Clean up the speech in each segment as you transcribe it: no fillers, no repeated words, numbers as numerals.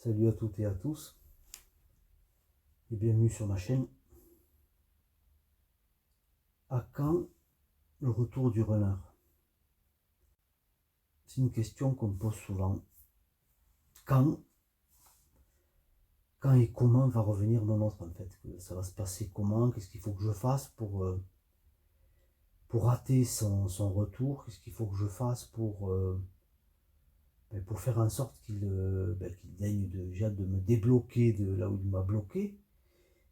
Salut à toutes et à tous et bienvenue sur ma chaîne. À quand le retour du runner? C'est une question qu'on me pose souvent. Quand et comment va revenir mon autre en fait? Ça va se passer comment? Qu'est-ce qu'il faut que je fasse pour rater son retour? Qu'est-ce qu'il faut que je fasse pour faire en sorte qu'il daigne déjà de me débloquer de là où il m'a bloqué,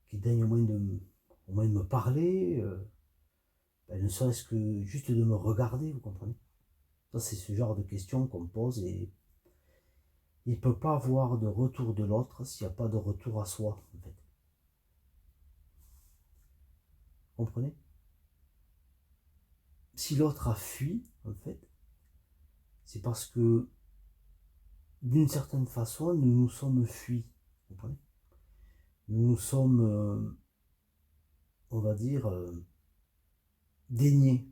qu'il daigne au moins de me parler, ne serait-ce que juste de me regarder, vous comprenez? Ça, c'est ce genre de questions qu'on me pose et il ne peut pas avoir de retour de l'autre s'il n'y a pas de retour à soi, en fait. Vous comprenez? Si l'autre a fui, en fait, c'est parce que, d'une certaine façon, nous nous sommes fuis. Vous comprenez? Nous nous sommes, on va dire, déniés.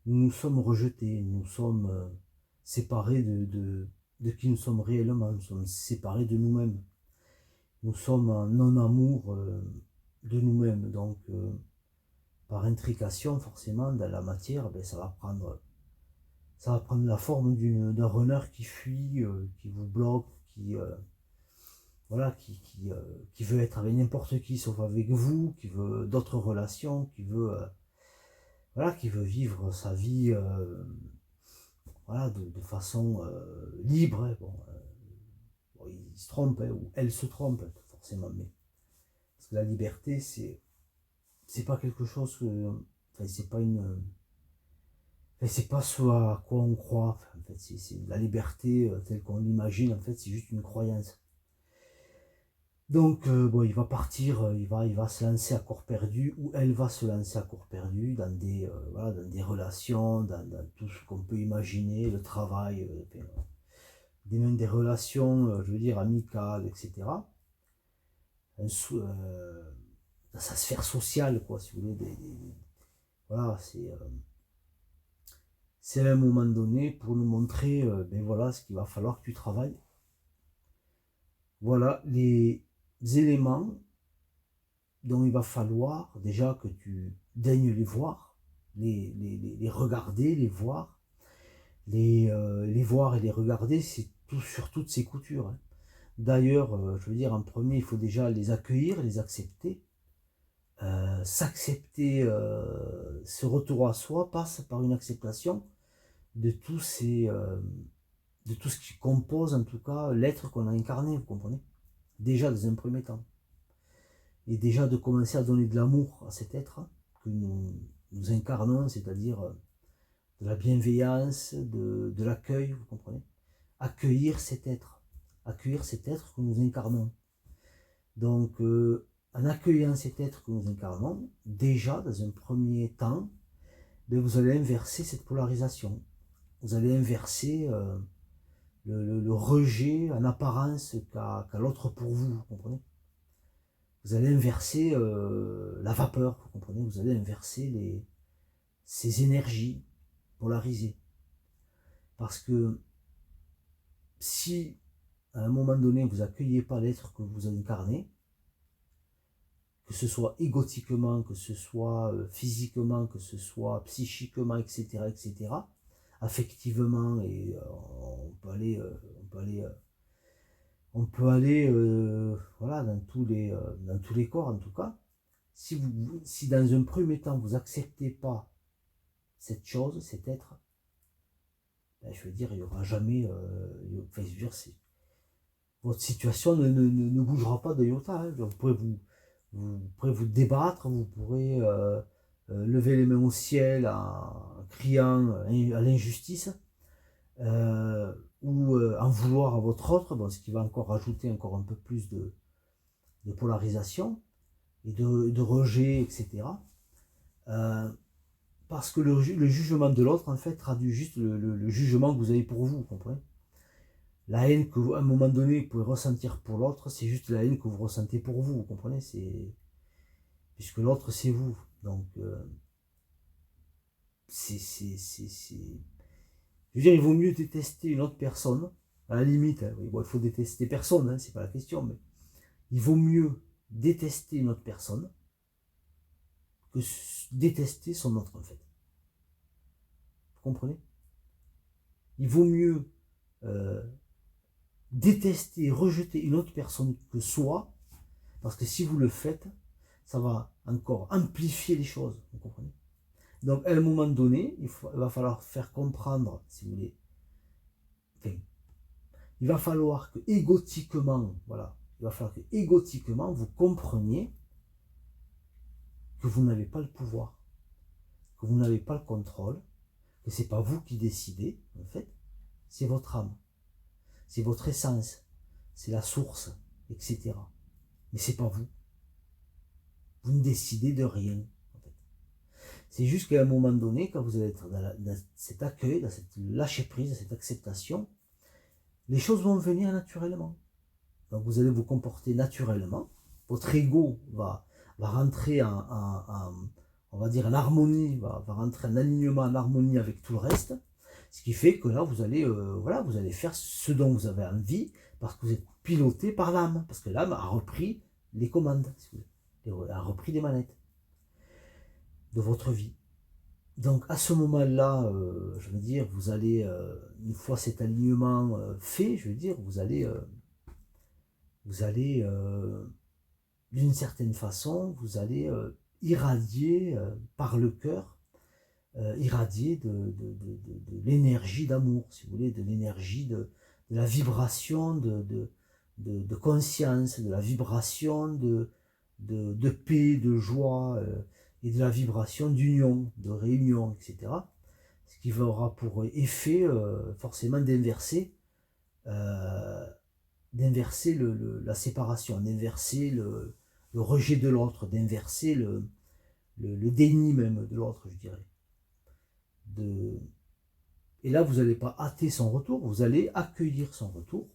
Nous nous sommes rejetés. Nous nous sommes séparés de qui nous sommes réellement. Nous sommes séparés de nous-mêmes. Nous sommes en non-amour de nous-mêmes. Donc, par intrication, forcément, dans la matière, ça va prendre la forme d'un runner qui fuit, qui vous bloque, qui veut être avec n'importe qui sauf avec vous, qui veut d'autres relations, qui veut vivre sa vie de façon libre. Hein. Bon, il se trompe, hein, ou elle se trompe, forcément, mais parce que la liberté, c'est pas quelque chose que, c'est pas une, c'est pas ce à quoi on croit. En fait, c'est la liberté telle qu'on l'imagine. En fait, c'est juste une croyance. Donc, il va partir, il va se lancer à corps perdu, ou elle va se lancer à corps perdu dans des relations, dans tout ce qu'on peut imaginer, le travail, même des relations, je veux dire, amicales, etc. Dans sa sphère sociale, quoi, si vous voulez. Voilà, c'est à un moment donné pour nous montrer ce qu'il va falloir que tu travailles. Voilà les éléments dont il va falloir déjà que tu daignes les voir, les regarder, les voir, les voir et les regarder, c'est tout sur toutes ces coutures. Hein. D'ailleurs, je veux dire, en premier, il faut déjà les accueillir, les accepter. S'accepter, ce retour à soi passe par une acceptation de tous de tout ce qui compose en tout cas l'être qu'on a incarné, vous comprenez? Déjà dans un premier temps. Et déjà de commencer à donner de l'amour à cet être que nous incarnons, c'est-à-dire de la bienveillance, de l'accueil, vous comprenez? Accueillir cet être que nous incarnons. Donc, en accueillant cet être que nous incarnons, déjà dans un premier temps, vous allez inverser cette polarisation. Vous allez inverser le rejet en apparence qu'a l'autre pour vous, vous comprenez? Vous allez inverser la vapeur, vous comprenez? Vous allez inverser ces énergies polarisées. Parce que si à un moment donné vous n'accueillez pas l'être que vous incarnez, que ce soit égotiquement, que ce soit physiquement, que ce soit psychiquement, etc., affectivement, et on peut aller dans tous les corps en tout cas. Si dans un premier temps vous n'acceptez pas cette chose, cet être, je veux dire, il n'y aura jamais, votre situation ne bougera pas de iota. Hein. Vous pourrez vous débattre, vous pourrez lever les mains au ciel en criant à l'injustice, ou en vouloir à votre autre, ce qui va encore rajouter encore un peu plus de polarisation et de rejet, etc. Parce que le jugement de l'autre, en fait, traduit juste le jugement que vous avez pour vous, vous comprenez? La haine que à un moment donné vous pouvez ressentir pour l'autre, c'est juste la haine que vous ressentez pour vous, vous comprenez? Puisque l'autre c'est vous. Donc je veux dire, il vaut mieux détester une autre personne À la limite, hein, oui, bon, il faut détester personne, hein, c'est pas la question, mais il vaut mieux détester une autre personne que détester son autre, en fait. Vous comprenez? Il vaut mieux euh, détester, rejeter une autre personne que soi, parce que si vous le faites, ça va encore amplifier les choses, vous comprenez? Donc à un moment donné, il va falloir faire comprendre, si vous voulez, enfin, il va falloir que égotiquement, voilà, il va falloir que égotiquement vous compreniez que vous n'avez pas le pouvoir, que vous n'avez pas le contrôle, que c'est pas vous qui décidez, en fait, c'est votre âme, c'est votre essence, c'est la source, etc. Mais c'est pas vous. Vous ne décidez de rien. En fait. C'est juste qu'à un moment donné, quand vous allez être dans cet accueil, dans cette lâcher prise, dans cette acceptation, les choses vont venir naturellement. Donc vous allez vous comporter naturellement. Votre ego va rentrer on va dire, en harmonie, va rentrer en alignement, en harmonie avec tout le reste. Ce qui fait que là, vous allez, voilà, vous allez faire ce dont vous avez envie, parce que vous êtes piloté par l'âme, parce que l'âme a repris les commandes, a repris les manettes de votre vie. Donc à ce moment-là, je veux dire, vous allez, une fois cet alignement fait, je veux dire, vous allez d'une certaine façon, vous allez irradier par le cœur, irradier de l'énergie d'amour, si vous voulez, de l'énergie de la vibration de conscience, de la vibration de paix, de joie, et de la vibration d'union, de réunion, etc. Ce qui aura pour effet forcément d'inverser la séparation, d'inverser le rejet de l'autre, d'inverser le déni même de l'autre, je dirais. Et là, vous n'allez pas hâter son retour, vous allez accueillir son retour,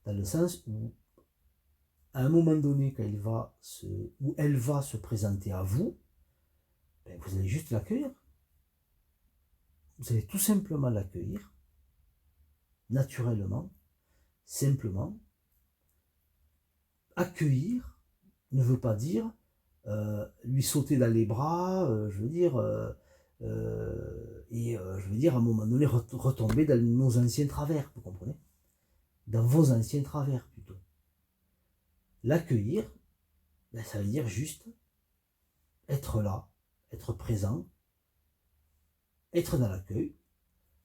dans le sens où, à un moment donné, quand elle va se présenter à vous, ben vous allez juste l'accueillir. Vous allez tout simplement l'accueillir, naturellement, simplement. Accueillir ne veut pas dire lui sauter dans les bras, je veux dire, je veux dire, à un moment donné, retomber dans nos anciens travers, vous comprenez? Dans vos anciens travers, plutôt. L'accueillir, ben, ça veut dire juste être là, être présent, être dans l'accueil,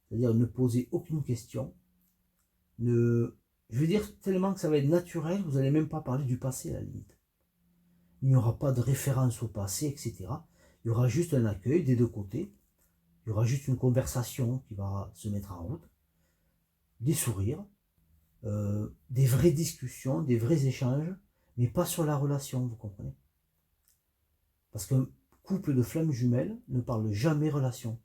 c'est-à-dire ne poser aucune question, je veux dire tellement que ça va être naturel, vous n'allez même pas parler du passé à la limite. Il n'y aura pas de référence au passé, etc. Il y aura juste un accueil des deux côtés, il y aura juste une conversation qui va se mettre en route, des sourires, des vraies discussions, des vrais échanges, mais pas sur la relation, vous comprenez? Parce qu'un couple de flammes jumelles ne parle jamais relation.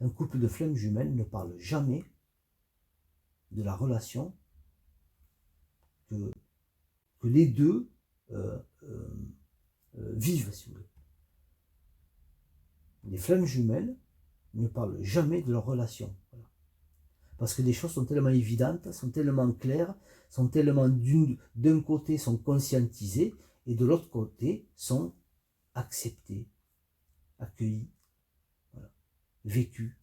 Un couple de flammes jumelles ne parle jamais de la relation que les deux vivent, si vous voulez. Les flammes jumelles ne parlent jamais de leur relation. Voilà. Parce que les choses sont tellement évidentes, sont tellement claires, sont tellement d'un côté sont conscientisées et de l'autre côté sont acceptées, accueillies, voilà, vécues,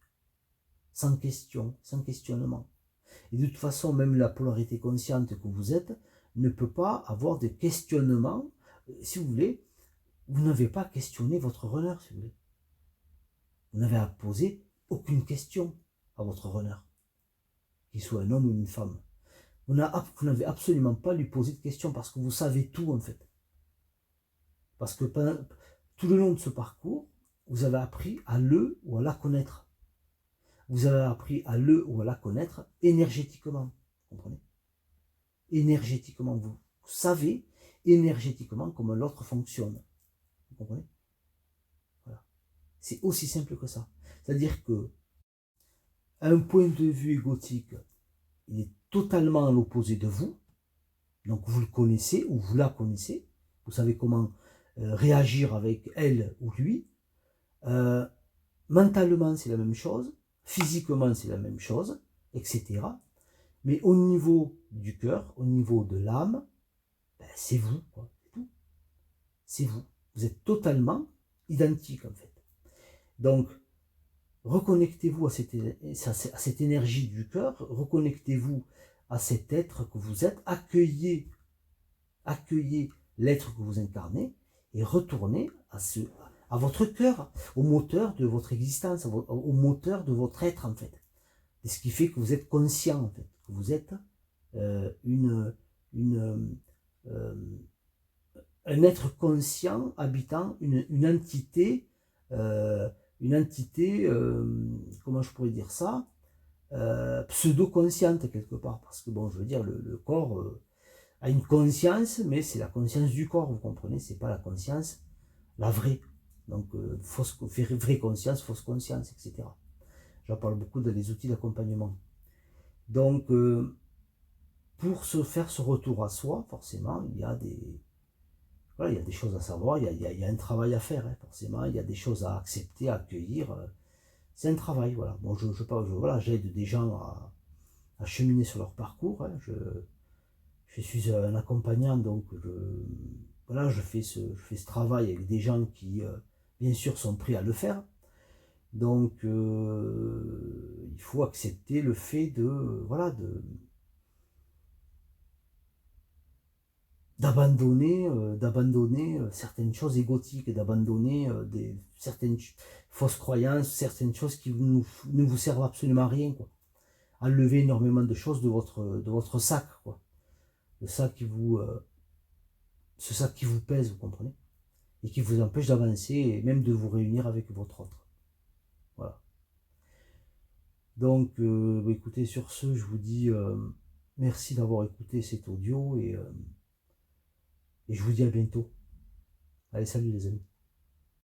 sans question, sans questionnement. Et de toute façon, même la polarité consciente que vous êtes ne peut pas avoir de questionnement. Si vous voulez, vous n'avez pas questionné votre runner, si vous voulez. Vous n'avez à poser aucune question à votre runner, qu'il soit un homme ou une femme. Vous n'avez absolument pas à lui poser de questions parce que vous savez tout en fait. Parce que tout le long de ce parcours, vous avez appris à le ou à la connaître. Vous avez appris à le ou à la connaître énergétiquement. Vous comprenez? Énergétiquement, vous savez énergétiquement comment l'autre fonctionne. Vous comprenez? Voilà. C'est aussi simple que ça. C'est-à-dire que, à un point de vue égotique, il est totalement à l'opposé de vous. Donc vous le connaissez ou vous la connaissez. Vous savez comment réagir avec elle ou lui. Mentalement, c'est la même chose. Physiquement, c'est la même chose. etc. Mais au niveau du cœur, au niveau de l'âme, ben, c'est vous, quoi. C'est tout. C'est vous. Vous êtes totalement identique, en fait. Donc, reconnectez-vous à cette énergie du cœur, reconnectez-vous à cet être que vous êtes, accueillez l'être que vous incarnez et retournez à votre cœur, au moteur de votre existence, au moteur de votre être, en fait. Et ce qui fait que vous êtes conscient, en fait, que vous êtes une, euh, un être conscient habitant une entité, comment je pourrais dire ça, pseudo-consciente quelque part, parce que bon, je veux dire, le corps a une conscience, mais c'est la conscience du corps, vous comprenez, c'est pas la conscience, la vraie. Donc, vraie conscience, fausse conscience, etc. J'en parle beaucoup dans les outils d'accompagnement. Donc, pour se faire ce retour à soi, forcément, il y a des choses à savoir, il y a un travail à faire, hein, forcément, il y a des choses à accepter, à accueillir. C'est un travail, voilà. Bon, voilà, j'aide des gens à cheminer sur leur parcours. Hein, je suis un accompagnant, donc voilà, je fais ce travail avec des gens qui, bien sûr, sont prêts à le faire. Donc, il faut accepter le fait voilà, d'abandonner certaines choses égotiques, d'abandonner certaines fausses croyances, certaines choses qui ne vous servent absolument à rien, quoi. Enlever énormément de choses de votre sac, quoi. Le sac ce sac qui vous pèse, vous comprenez, et qui vous empêche d'avancer et même de vous réunir avec votre autre. Voilà. Donc, écoutez, sur ce, je vous dis merci d'avoir écouté cet audio et je vous dis à bientôt. Allez, salut les amis.